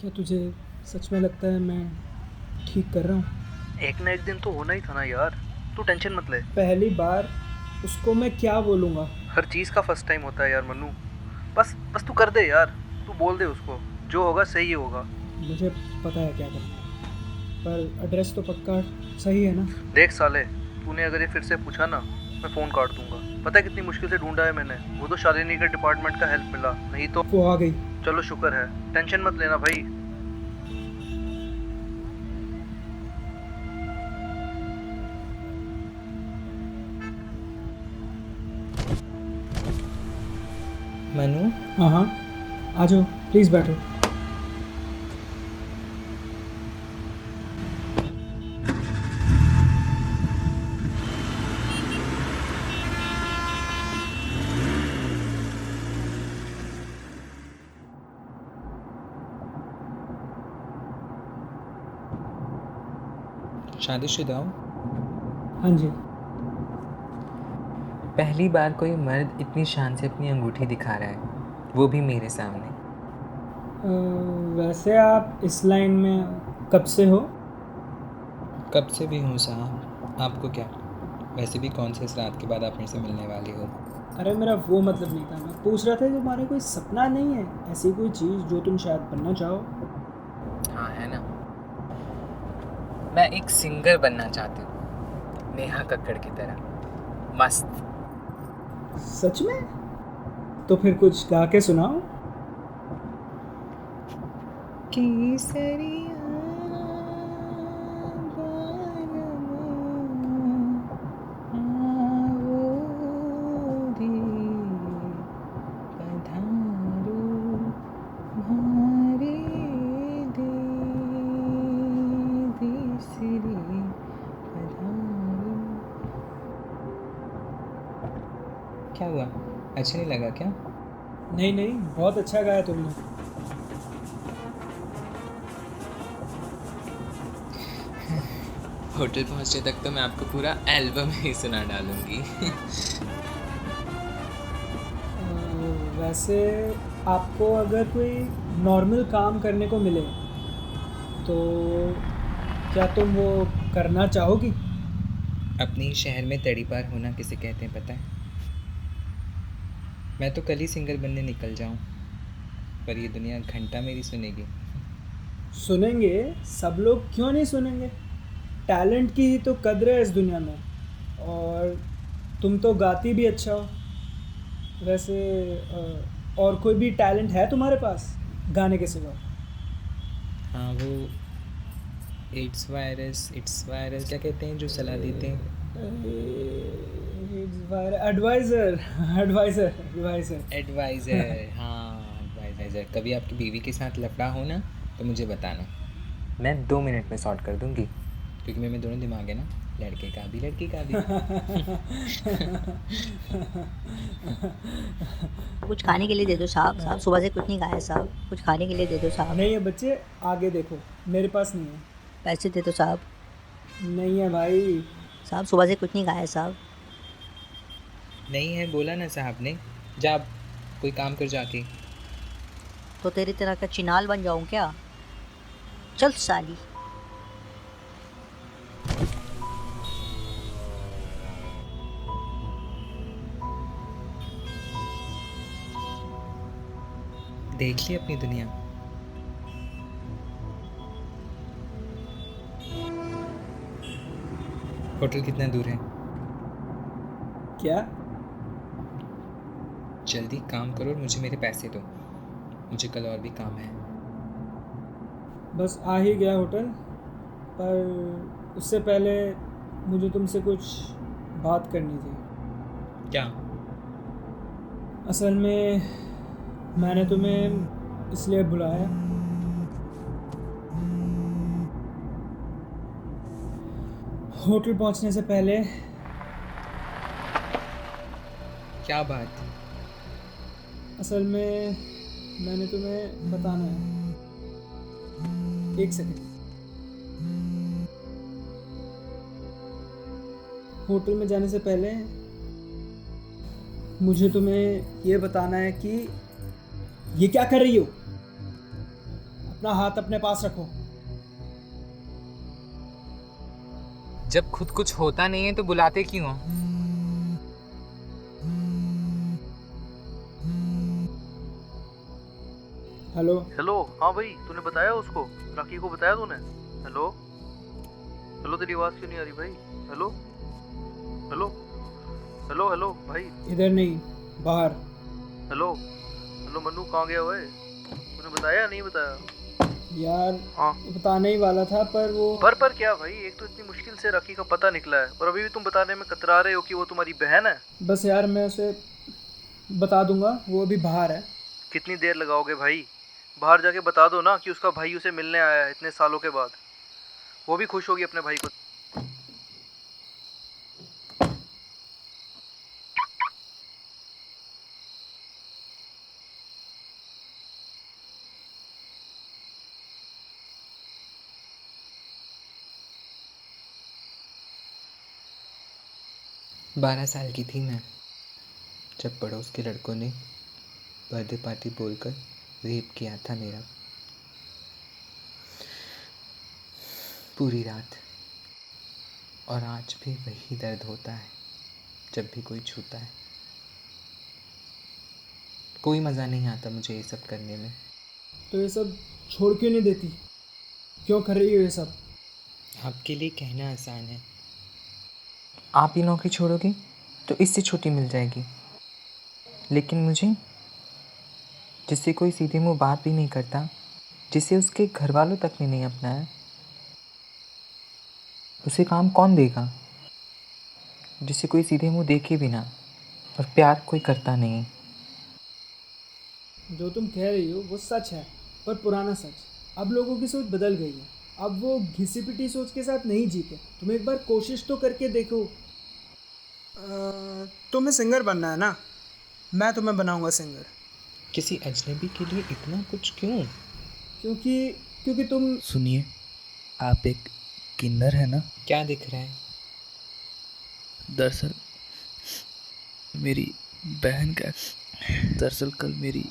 क्या तुझे सच में लगता है मैं ठीक कर रहा हूँ? एक ना एक दिन तो होना ही था ना यार। तू टेंशन मत ले। पहली बार उसको मैं क्या बोलूँगा? हर चीज़ का फर्स्ट टाइम होता है यार मन्नू। बस बस तू कर दे यार। तू बोल दे उसको, जो होगा सही होगा। मुझे पता है क्या करना है, पर एड्रेस तो पक्का सही है ना? देख साले, तूने अगर ये फिर से पूछा ना, मैं फ़ोन काट दूंगा। पता है कितनी मुश्किल से ढूंढा है मैंने। वो तो शालिनी के डिपार्टमेंट का हेल्प मिला, नहीं तो। वो आ गई। चलो शुक्र है, टेंशन मत लेना भाई। मनु। हाँ हाँ, आ जाओ प्लीज़ बैठो। शादीशुदा हो? हाँ जी। पहली बार कोई मर्द इतनी शान से अपनी अंगूठी दिखा रहा है, वो भी मेरे सामने। वैसे आप इस लाइन में कब से हो? कब से भी हूँ साहब, आपको क्या। वैसे भी कौन से इस रात के बाद आप मेरे से मिलने वाली हो। अरे मेरा वो मतलब नहीं था, मैं पूछ रहा था तुम्हारा कोई सपना नहीं है, ऐसी कोई चीज़ जो तुम शायद बनना चाहो? हाँ है ना, मैं एक सिंगर बनना चाहती हूँ, नेहा कक्कड़ की तरह मस्त। सच में? तो फिर कुछ गा के सुनाओ। केसरिया क्या हुआ, अच्छा नहीं लगा क्या? नहीं नहीं, बहुत अच्छा गाया तुमने। होटल पहुंचने तक तो मैं आपको पूरा एल्बम ही सुना डालूंगी। वैसे आपको अगर कोई नॉर्मल काम करने को मिले तो क्या तुम वो करना चाहोगी? अपने ही शहर में तड़ी पार होना किसे कहते हैं पता है? मैं तो कल ही सिंगर बनने निकल जाऊं, पर ये दुनिया घंटा मेरी सुनेगी। सुनेंगे, सब लोग क्यों नहीं सुनेंगे? टैलेंट की ही तो कद्र है इस दुनिया में। और तुम तो गाती भी अच्छा हो। वैसे और कोई भी टैलेंट है तुम्हारे पास गाने के सिवा? हाँ वो इट्स वायरस क्या कहते हैं जो सलाह देते हैं? Adviser adviser adviser. एडवाइज़र, हाँ एडवाइज़र। कभी आपकी बीवी के साथ लफड़ा हो ना तो मुझे बताना, मैं 2 मिनट में सॉर्ट कर दूंगी, क्योंकि मेरे में दोनों दिमाग है ना, लड़के का भी लड़की का भी। कुछ खाने के लिए दे दो साहब। साहब सुबह से कुछ नहीं खाया साहब, कुछ खाने के लिए दे दो साहब। नहीं है बच्चे, आगे देखो, मेरे पास नहीं है। पैसे दे दो साहब। नहीं है भाई। साहब सुबह से कुछ नहीं खाया साहब। नहीं है बोला ना साहब ने, जा अब कोई काम कर जाके। तो तेरी तरह का चिनाल बन जाऊं क्या? चल साली। देख ली अपनी दुनिया। होटल कितना दूर है? क्या? जल्दी काम करो और मुझे मेरे पैसे दो, मुझे कल और भी काम है। बस आ ही गया होटल, पर उससे पहले मुझे तुमसे कुछ बात करनी थी। क्या? असल में मैंने तुम्हें इसलिए बुलाया, होटल पहुंचने से पहले। क्या बात? असल में मैंने तुम्हें बताना है। एक सेकंड। होटल में जाने से पहले मुझे तुम्हें ये बताना है कि ये क्या कर रही हो? अपना हाथ अपने पास रखो। जब खुद कुछ होता नहीं है तो बुलाते क्यों हो? हेलो। हेलो, हाँ भाई, तूने बताया उसको? राखी को बताया तूने? हेलो हेलो, तेरी आवाज़ क्यों नहीं आ रही भाई? हेलो हेलो हेलो हेलो भाई। इधर नहीं, बाहर। हेलो हेलो मन्नू, कहाँ गया हुआ है? तूने बताया या नहीं बताया? यार हाँ, बताने ही वाला था पर वो पर क्या भाई, एक तो इतनी मुश्किल से राखी का पता निकला है और अभी भी तुम बताने में कतरा रहे हो कि वो तुम्हारी बहन है। बस यार मैं उसे बता दूंगा, वो अभी बाहर है। कितनी देर लगाओगे भाई? बाहर जाके बता दो ना कि उसका भाई उसे मिलने आया है इतने सालों के बाद। वो भी खुश होगी अपने भाई को। 12 साल की थी मैं जब पड़ोस के लड़कों ने बर्थडे पार्टी बोलकर रेप किया था मेरा। पूरी रात। और आज भी वही दर्द होता है जब भी कोई छूता है। कोई मज़ा नहीं आता मुझे ये सब करने में। तो ये सब छोड़ क्यों नहीं देती? क्यों कर रही हो ये सब? आपके लिए कहना आसान है। आप ही नौकरी छोड़ोगे तो इससे छुट्टी मिल जाएगी, लेकिन मुझे, जिससे कोई सीधे मुंह बात भी नहीं करता, जिसे उसके घर वालों तक ने नहीं अपनाया, उसे काम कौन देगा? जिसे कोई सीधे मुंह देखे भी ना, और प्यार कोई करता नहीं। जो तुम कह रही हो वो सच है, पर पुराना सच। अब लोगों की सोच बदल गई है। अब वो घिसी पिटी सोच के साथ नहीं जीते। तुम एक बार कोशिश तो करके देखो। तुम्हें सिंगर बनना है ना? मैं तुम्हें बनाऊंगा सिंगर। किसी अजनबी के लिए इतना कुछ क्यों? क्योंकि क्योंकि तुम सुनिए, आप एक किन्नर है ना? क्या दिख रहा है? दरअसल मेरी बहन का दरअसल कल मेरी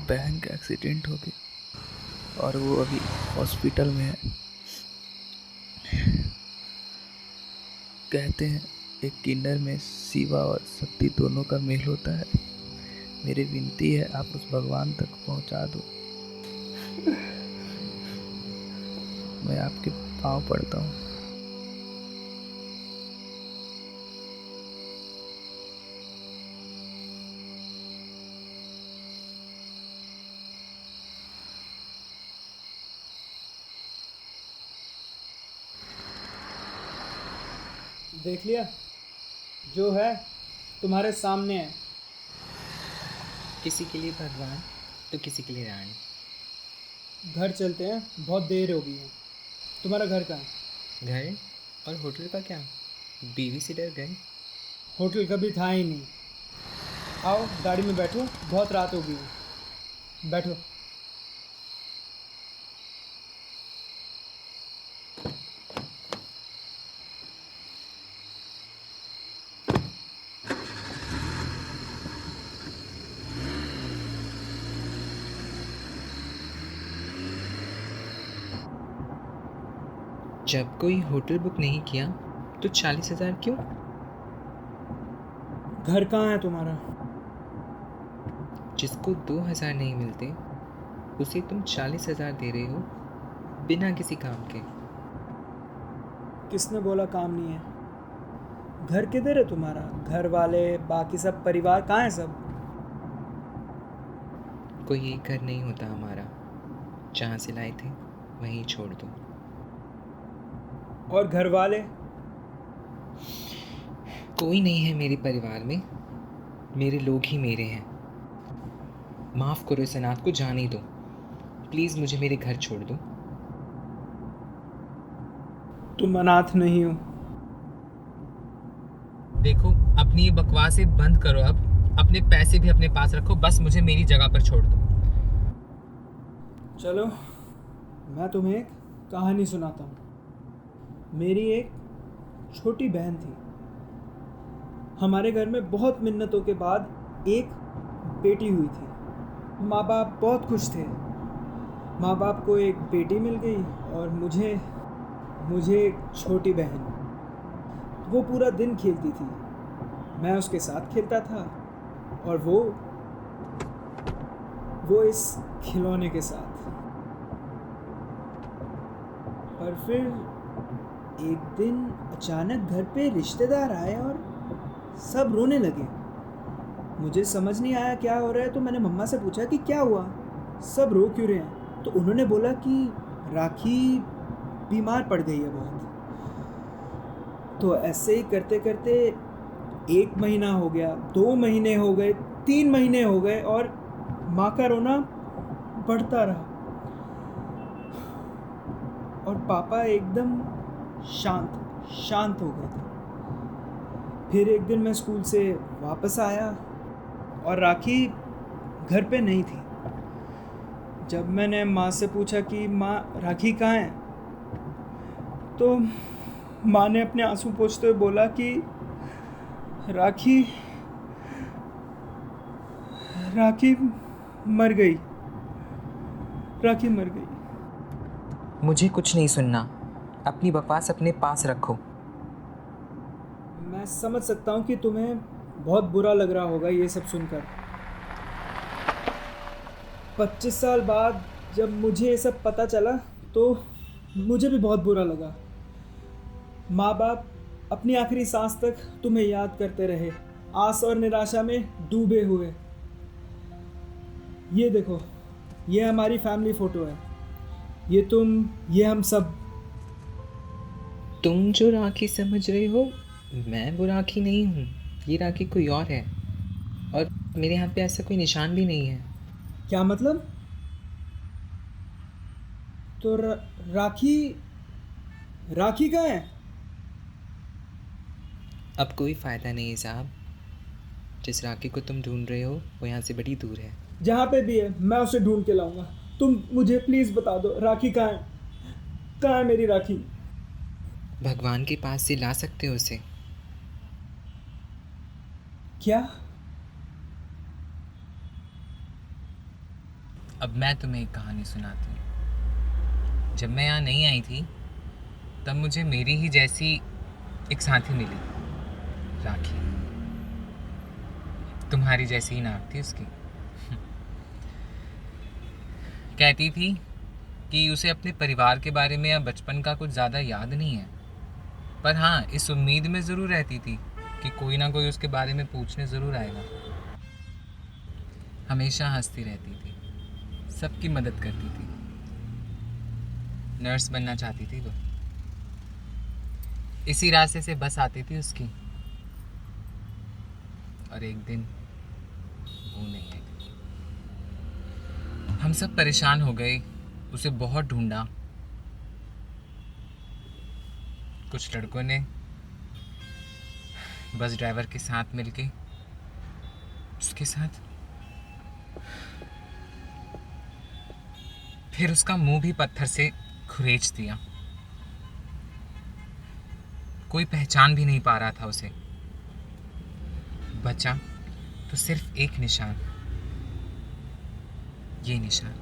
बहन का एक्सीडेंट हो गया और वो अभी हॉस्पिटल में है। कहते हैं एक किन्नर में शिवा और शक्ति दोनों का मेल होता है। मेरी विनती है आप उस भगवान तक पहुंचा दो। मैं आपके पाँव पड़ता हूँ। देख लिया, जो है तुम्हारे सामने है। किसी के लिए भगवान तो किसी के लिए रानी। घर चलते हैं, बहुत देर हो गई है। तुम्हारा घर कहाँ है? घर और होटल का क्या? बीवी से डर गए। होटल कभी था ही नहीं। आओ गाड़ी में बैठो, बहुत रात हो गई है। बैठो। जब कोई होटल बुक नहीं किया तो 40,000 क्यों? घर कहाँ है तुम्हारा? जिसको 2,000 नहीं मिलते उसे तुम 40,000 दे रहे हो बिना किसी काम के। किसने बोला काम नहीं है? घर किधर है तुम्हारा? घर वाले, बाकी सब परिवार कहाँ है सब? कोई एक घर नहीं होता हमारा। जहाँ से लाए थे वहीं छोड़ दो। और घर वाले? कोई नहीं है मेरे परिवार में। मेरे लोग ही मेरे हैं। माफ़ करो इस अनाथ को, जाने दो प्लीज़। मुझे मेरे घर छोड़ दो। तुम अनाथ नहीं हो। देखो, अपनी ये बकवासें बंद करो। अब अपने पैसे भी अपने पास रखो। बस मुझे मेरी जगह पर छोड़ दो। चलो मैं तुम्हें एक कहानी सुनाता हूँ। मेरी एक छोटी बहन थी। हमारे घर में बहुत मिन्नतों के बाद एक बेटी हुई थी। माँ बाप बहुत खुश थे। माँ बाप को एक बेटी मिल गई और मुझे मुझे एक छोटी बहन। वो पूरा दिन खेलती थी, मैं उसके साथ खेलता था और वो इस खिलौने के साथ। और फिर एक दिन अचानक घर पे रिश्तेदार आए और सब रोने लगे। मुझे समझ नहीं आया क्या हो रहा है, तो मैंने मम्मा से पूछा कि क्या हुआ, सब रो क्यों रहे हैं। तो उन्होंने बोला कि राखी बीमार पड़ गई है बहुत। तो ऐसे ही करते करते 1 महीना हो गया, 2 महीने हो गए, 3 महीने हो गए और माँ का रोना बढ़ता रहा और पापा एकदम शांत हो गए थे। फिर एक दिन मैं स्कूल से वापस आया और राखी घर पे नहीं थी। जब मैंने माँ से पूछा कि माँ राखी कहाँ है, तो माँ ने अपने आंसू पोंछते हुए बोला कि राखी राखी मर गई, राखी मर गई। मुझे कुछ नहीं सुनना, अपनी बकवास अपने पास रखो। मैं समझ सकता हूँ कि तुम्हें बहुत बुरा लग रहा होगा ये सब सुनकर। 25 साल बाद जब मुझे ये सब पता चला तो मुझे भी बहुत बुरा लगा। माँ बाप अपनी आखिरी सांस तक तुम्हें याद करते रहे, आस और निराशा में डूबे हुए। ये देखो, ये हमारी फैमिली फ़ोटो है, ये तुम, ये हम सब। तुम जो राखी समझ रहे हो, मैं वो राखी नहीं हूँ। ये राखी कोई और है और मेरे हाथ पे ऐसा कोई निशान भी नहीं है। क्या मतलब? तो राखी कहाँ है? अब कोई फ़ायदा नहीं है साहब। जिस राखी को तुम ढूंढ रहे हो वो यहाँ से बड़ी दूर है। जहाँ पे भी है मैं उसे ढूंढ के लाऊंगा। तुम मुझे प्लीज़ बता दो, राखी कहाँ है? कहाँ है मेरी राखी? भगवान के पास से ला सकते हो उसे। क्या? अब मैं तुम्हें एक कहानी सुनाती हूँ। जब मैं यहाँ नहीं आई थी तब मुझे मेरी ही जैसी एक साथी मिली, राखी। तुम्हारी जैसी ही नाक थी उसकी। कहती थी कि उसे अपने परिवार के बारे में या बचपन का कुछ ज़्यादा याद नहीं है, पर हाँ इस उम्मीद में ज़रूर रहती थी कि कोई ना कोई उसके बारे में पूछने ज़रूर आएगा। हमेशा हंसती रहती थी, सबकी मदद करती थी। नर्स बनना चाहती थी वो। इसी रास्ते से बस आती थी उसकी, और एक दिन वो नहीं आई। हम सब परेशान हो गए, उसे बहुत ढूंढा। कुछ लड़कों ने बस ड्राइवर के साथ मिलके उसके साथ, फिर उसका मुंह भी पत्थर से खुरेच दिया। कोई पहचान भी नहीं पा रहा था उसे। बचा तो सिर्फ एक निशान, ये निशान।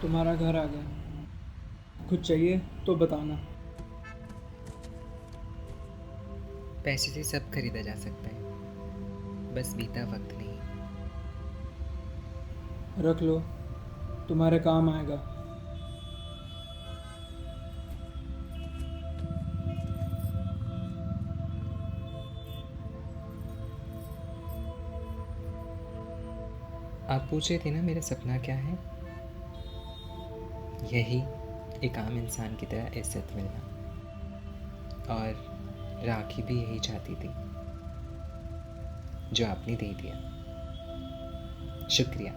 तुम्हारा घर आ गया। कुछ चाहिए तो बताना। पैसे से सब खरीदा जा सकता है, बस बीता वक्त नहीं। रख लो, तुम्हारे काम आएगा। आप पूछ रहे थे ना मेरा सपना क्या है? यही, एक आम इंसान की तरह इज्जत मिलना। और राखी भी यही चाहती थी, जो आपने दे दिया। शुक्रिया।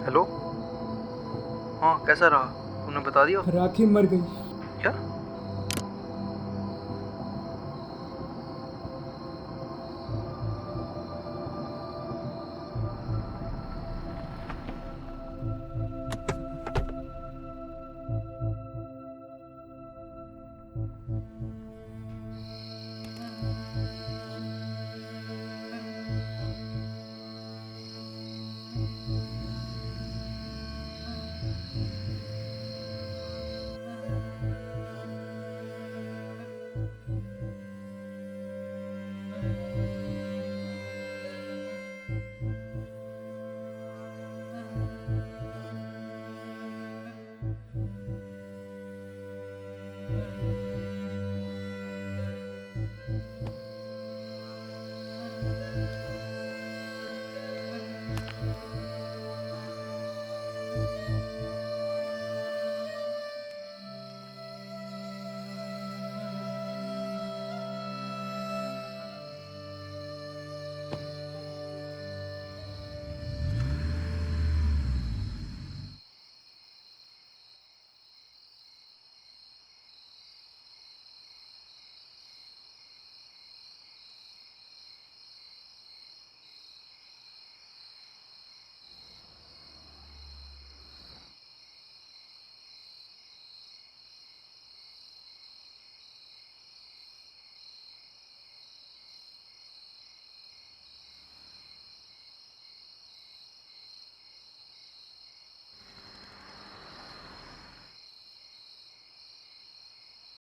हेलो। हाँ, कैसा रहा? तूने बता दिया? राखी मर गई। क्या?